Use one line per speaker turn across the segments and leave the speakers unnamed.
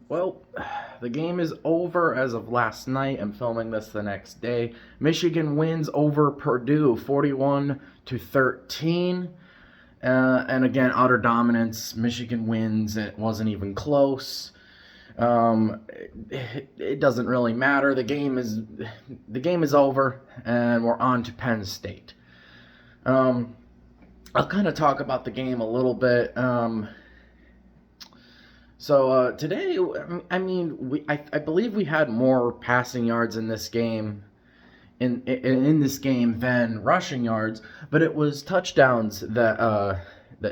Well, the game is over as of last night. I'm filming this the next day. Michigan wins over Purdue 41 to 13. And again, utter dominance. Michigan wins. It wasn't even close. It doesn't really matter. The game is over, and we're on to Penn State. Um, I'll kind of talk about the game a little bit. So today, I mean, I believe we had more passing yards in this game, in this game than rushing yards, but it was touchdowns that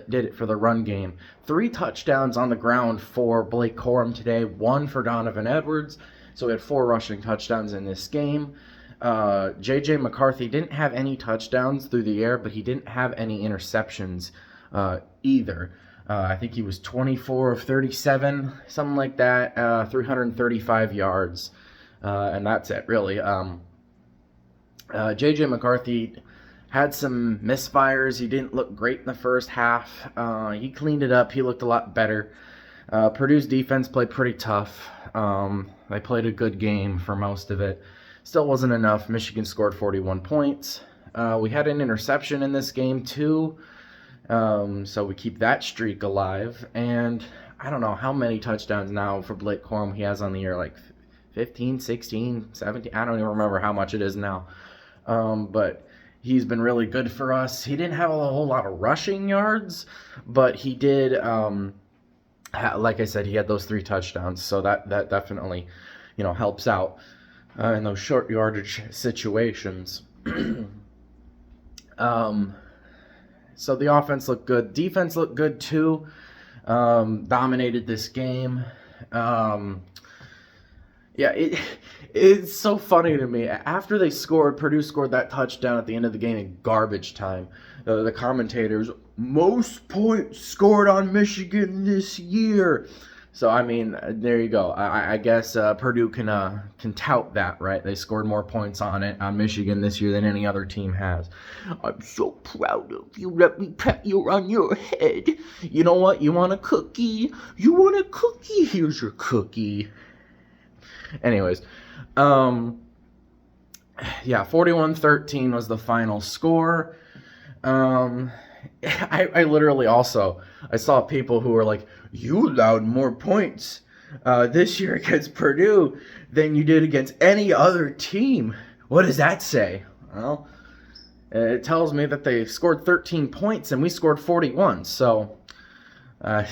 did it for the run game. 3 touchdowns on the ground for Blake Corum today, one for Donovan Edwards. So we had 4 rushing touchdowns in this game. J.J. McCarthy didn't have any touchdowns through the air, but he didn't have any interceptions either. I think he was 24 of 37, something like that, 335 yards, and that's it, really. J.J. McCarthy had some misfires. He didn't look great in the first half. He cleaned it up. He looked a lot better. Purdue's defense played pretty tough. They played a good game for most of it. Still wasn't enough. Michigan scored 41 points. We had an interception in this game, too. So we keep that streak alive. And I don't know how many touchdowns now for Blake Corum he has on the year, like 15, 16, 17. I don't even remember how much it is now. But he's been really good for us. He didn't have a whole lot of rushing yards, but he did, like I said, he had those 3 touchdowns. So that definitely, helps out in those short yardage situations. So the offense looked good. Defense looked good too. Dominated this game. It's so funny to me. After they scored, Purdue scored that touchdown at the end of the game in garbage time. The commentators, most points scored on Michigan this year. So, I mean, there you go. I guess Purdue can tout that, right? They scored more points on Michigan this year than any other team has. I'm so proud of you. Let me pat you on your head. You know what? You want a cookie? You want a cookie? Here's your cookie. Anyways, yeah, 41-13 was the final score. I literally also, I saw people who were like, you allowed more points this year against Purdue than you did against any other team. What does that say? Well, it tells me that they scored 13 points and we scored 41. So, I'm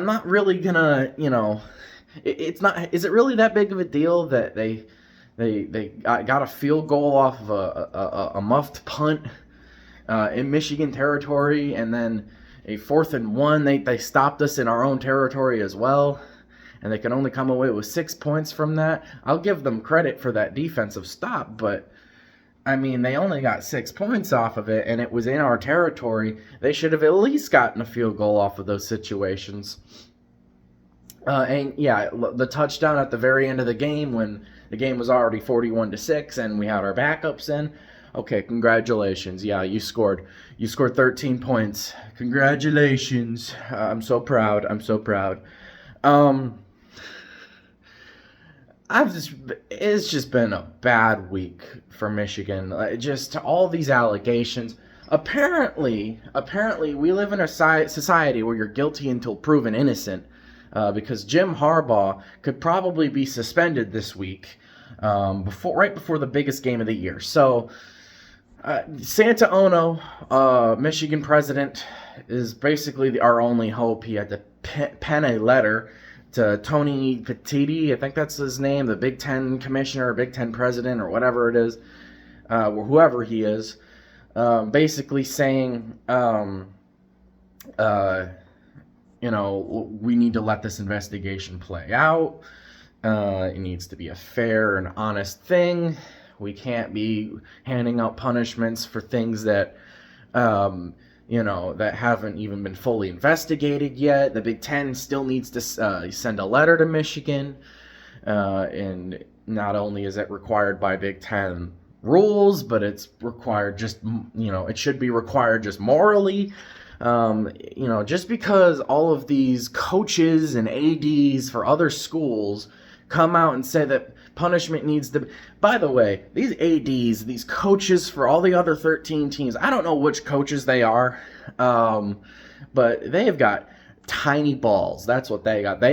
not really gonna, it's not. Is it really that big of a deal that they got a field goal off of a muffed punt in Michigan territory, and then a 4th and 1 they stopped us in our own territory as well, and they can only come away with 6 points from that? I'll give them credit for that defensive stop, but I mean, they only got 6 points off of it, and it was in our territory. They should have at least gotten a field goal off of those situations. And yeah, the touchdown at the very end of the game when the game was already 41-6 and we had our backups in. Okay, congratulations. Yeah, you scored 13 points. Congratulations. I'm so proud. I'm so proud. It's just been a bad week for Michigan. Just all these allegations. Apparently, we live in a society where you're guilty until proven innocent. Because Jim Harbaugh could probably be suspended this week, right before the biggest game of the year. So, Santa Ono, Michigan president, is basically our only hope. He had to pen a letter to Tony Petitti, I think that's his name, the Big Ten commissioner, Big Ten president, or whatever it is, or whoever he is, basically saying, we need to let this investigation play out. It needs to be a fair and honest thing. We can't be handing out punishments for things that, that haven't even been fully investigated yet. The Big Ten still needs to send a letter to Michigan. And not only is it required by Big Ten rules, but it's required it should be required just morally. Just because all of these coaches and ADs for other schools come out and say that punishment needs to be. By the way, these ADs, these coaches for all the other 13 teams, I don't know which coaches they are, but they have got tiny balls. That's what they got.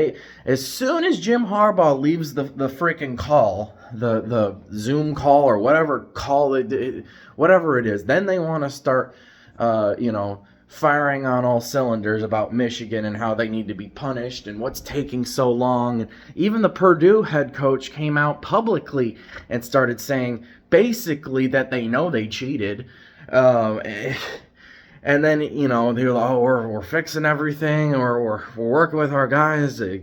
As soon as Jim Harbaugh leaves the freaking call, the Zoom call or whatever whatever it is, then they want to start, firing on all cylinders about Michigan and how they need to be punished and what's taking so long. Even the Purdue head coach came out publicly and started saying basically that they know they cheated. And then, they were like, we're fixing everything, or we're working with our guys to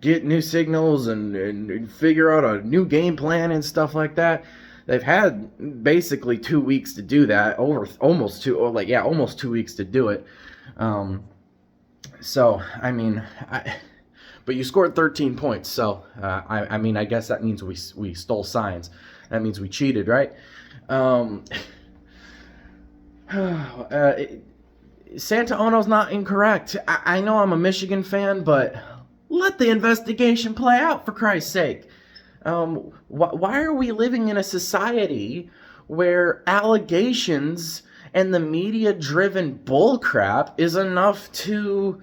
get new signals and figure out a new game plan and stuff like that. They've had basically 2 weeks to do that, almost 2 weeks to do it. But you scored 13 points, so I guess that means we stole signs. That means we cheated, right? Santaono's not incorrect. I know I'm a Michigan fan, but let the investigation play out, for Christ's sake. Why are we living in a society where allegations and the media-driven bullcrap is enough to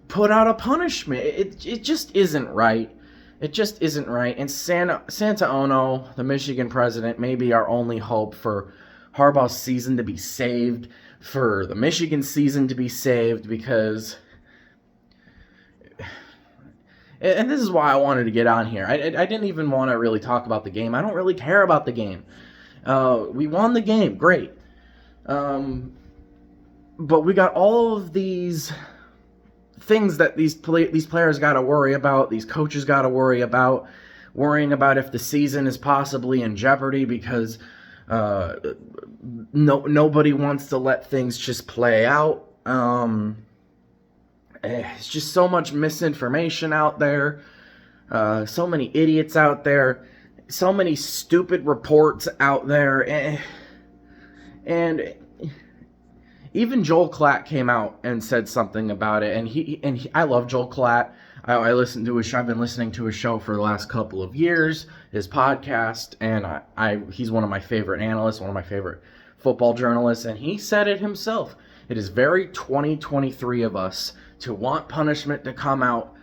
put out a punishment? It just isn't right. It just isn't right. And Santaono, the Michigan president, may be our only hope for Harbaugh's season to be saved, for the Michigan season to be saved, because... And this is why I wanted to get on here. I didn't even want to really talk about the game. I don't really care about the game. We won the game, great. But we got all of these things that these players got to worry about, these coaches got to worry about, worrying about if the season is possibly in jeopardy because nobody wants to let things just play out. It's just so much misinformation out there, so many idiots out there, so many stupid reports out there, and even Joel Klatt came out and said something about it, and I love Joel Klatt. I listen to his show. I've been listening to his show for the last couple of years, his podcast, and he's one of my favorite analysts, one of my favorite football journalists, and he said it himself. It is very 2023 of us to want punishment to come out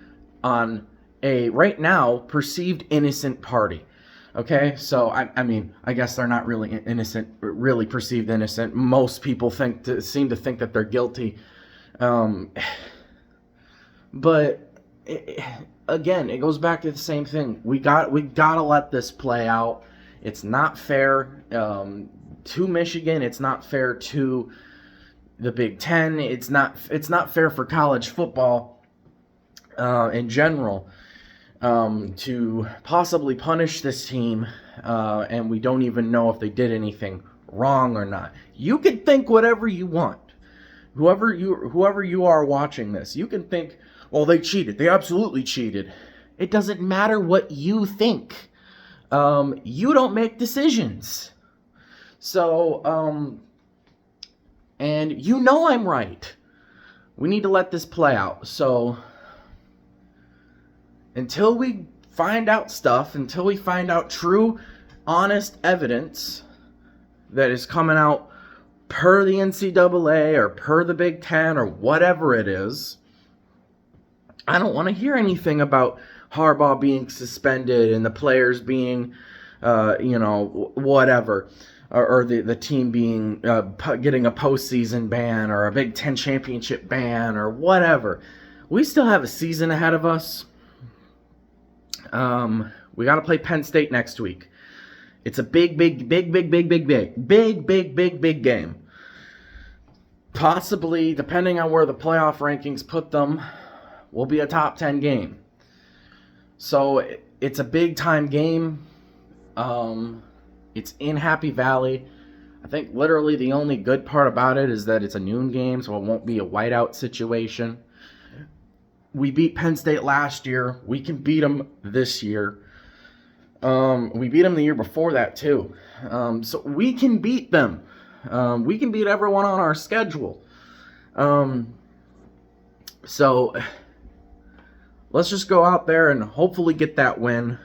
on a, right now, perceived innocent party. Okay? So, I guess they're not really innocent, really perceived innocent. Most people seem to think that they're guilty. But, again, it goes back to the same thing. We gotta let this play out. It's not fair to Michigan. It's not fair to the Big Ten. It's not fair for college football in general to possibly punish this team, and we don't even know if they did anything wrong or not. You can think whatever you want. Whoever you are watching this, you can think, well, they cheated. They absolutely cheated. It doesn't matter what you think. You don't make decisions. So, and I'm right. We need to let this play out. So, until we find out stuff, until we find out true, honest evidence that is coming out per the NCAA or per the Big Ten or whatever it is, I don't want to hear anything about Harbaugh being suspended and the players being, whatever. Or the team being getting a postseason ban or a Big Ten championship ban or whatever. We still have a season ahead of us. We got to play Penn State next week. It's a big game. Possibly, depending on where the playoff rankings put them, will be a top 10 game. So it's a big time game. It's in Happy Valley. I think literally the only good part about it is that it's a noon game, so it won't be a whiteout situation. We beat Penn State last year. We can beat them this year. We beat them the year before that, too. So we can beat them. We can beat everyone on our schedule. Um, so let's just go out there and hopefully get that win.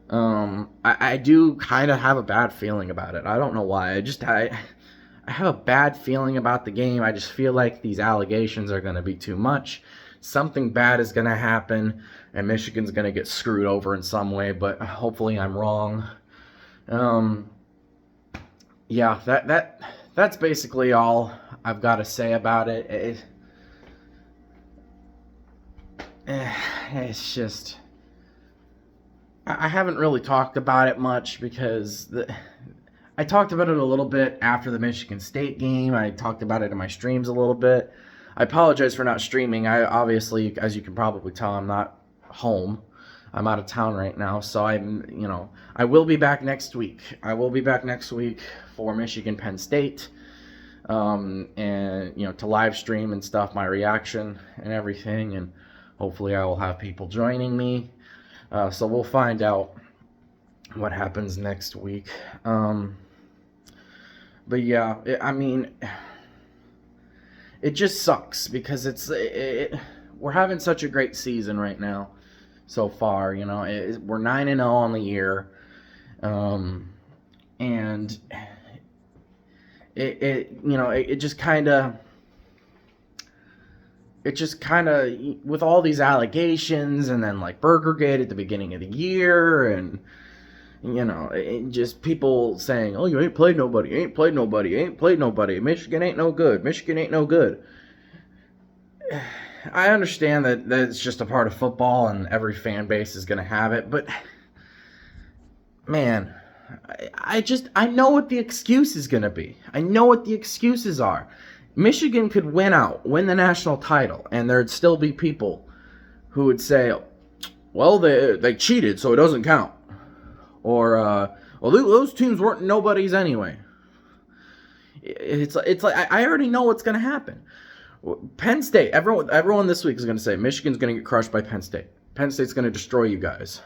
I do kind of have a bad feeling about it. I don't know why. I have a bad feeling about the game. I just feel like these allegations are going to be too much. Something bad is going to happen, and Michigan's going to get screwed over in some way, but hopefully I'm wrong. Yeah, that's basically all I've got to say about it. It's just I haven't really talked about it much because I talked about it a little bit after the Michigan State game. I talked about it in my streams a little bit. I apologize for not streaming. I obviously, as you can probably tell, I'm not home. I'm out of town right now, so I will be back next week. I will be back next week for Michigan Penn State, and to live stream and stuff, my reaction and everything, and hopefully I will have people joining me. So we'll find out what happens next week. But yeah, it just sucks because we're having such a great season right now so far. We're 9-0 on the year, and it just kind of with all these allegations and then like Burgergate at the beginning of the year and just people saying, oh, you ain't played nobody, Michigan ain't no good. I understand that it's just a part of football and every fan base is going to have it, but man, I know what the excuse is going to be. I know what the excuses are. Michigan could win the national title, and there'd still be people who would say, well, they cheated, so it doesn't count. Or, well, those teams weren't nobodies anyway. It's like I already know what's going to happen. Penn State, everyone this week is going to say Michigan's going to get crushed by Penn State. Penn State's going to destroy you guys.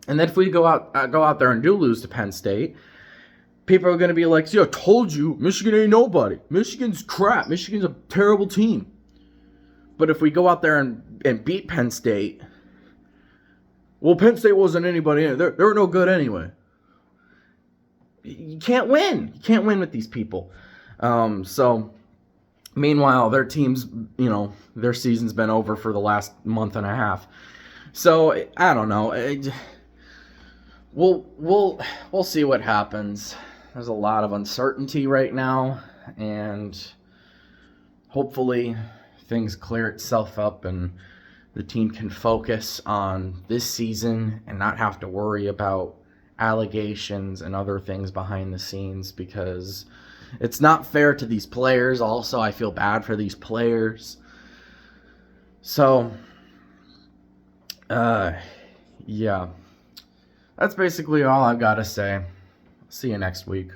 And then if we go out there and do lose to Penn State, people are going to be like, see, I told you, Michigan ain't nobody. Michigan's crap. Michigan's a terrible team. But if we go out there and beat Penn State, well, Penn State wasn't anybody. They were no good anyway. You can't win. You can't win with these people. So, meanwhile, their teams, their season's been over for the last month and a half. So, I don't know. We'll see what happens. There's a lot of uncertainty right now, and hopefully things clear itself up and the team can focus on this season and not have to worry about allegations and other things behind the scenes, because it's not fair to these players. Also, I feel bad for these players. So, yeah. That's basically all I've got to say. See you next week.